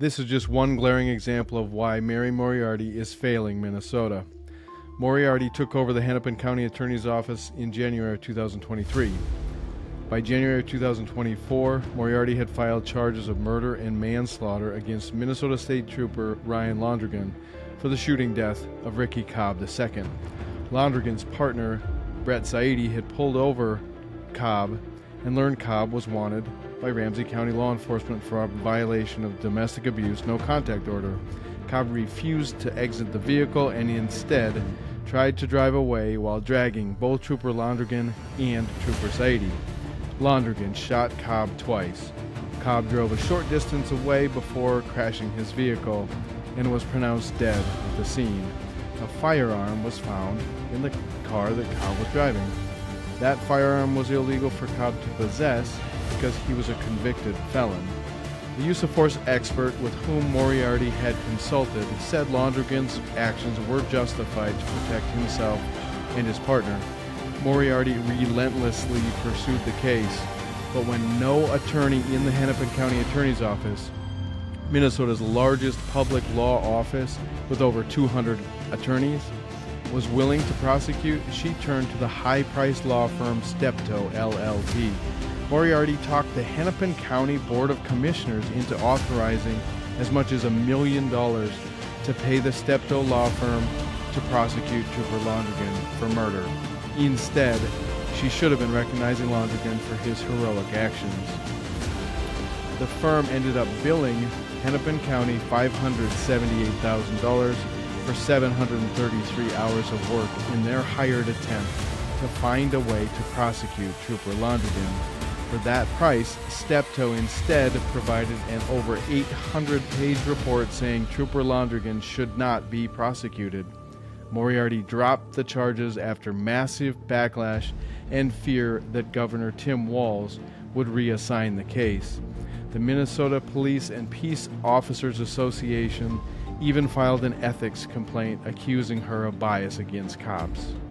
This is just one glaring example of why Mary Moriarty is failing Minnesota. Moriarty took over the Hennepin County Attorney's Office in January of 2023. By January of 2024, Moriarty had filed charges of murder and manslaughter against Minnesota State Trooper Ryan Londrigan for the shooting death of Ricky Cobb II. Londrigan's partner, Brett Saidi, had pulled over Cobb and learned Cobb was wanted by Ramsey County law enforcement for a violation of domestic abuse no contact order. Cobb refused to exit the vehicle and instead tried to drive away while dragging both Trooper Londrigan and Trooper Saidi. Londrigan shot Cobb twice. Cobb drove a short distance away before crashing his vehicle and was pronounced dead at the scene. A firearm was found in the car that Cobb was driving. That firearm was illegal for Cobb to possess because he was a convicted felon. The use of force expert with whom Moriarty had consulted said Londrigan's actions were justified to protect himself and his partner. Moriarty relentlessly pursued the case, but when no attorney in the Hennepin County Attorney's Office, Minnesota's largest public law office with over 200 attorneys, was willing to prosecute, she turned to the high-priced law firm Steptoe LLP. Moriarty talked the Hennepin County Board of Commissioners into authorizing as much as $1 million to pay the Steptoe law firm to prosecute Trooper Londrigan for murder. Instead, she should have been recognizing Londrigan for his heroic actions. The firm ended up billing Hennepin County $578,000 for 733 hours of work in their hired attempt to find a way to prosecute Trooper Londrigan. For that price, Steptoe instead provided an over 800-page report saying Trooper Londrigan should not be prosecuted. Moriarty dropped the charges after massive backlash and fear that Governor Tim Walz would reassign the case. The Minnesota Police and Peace Officers Association even filed an ethics complaint accusing her of bias against cops.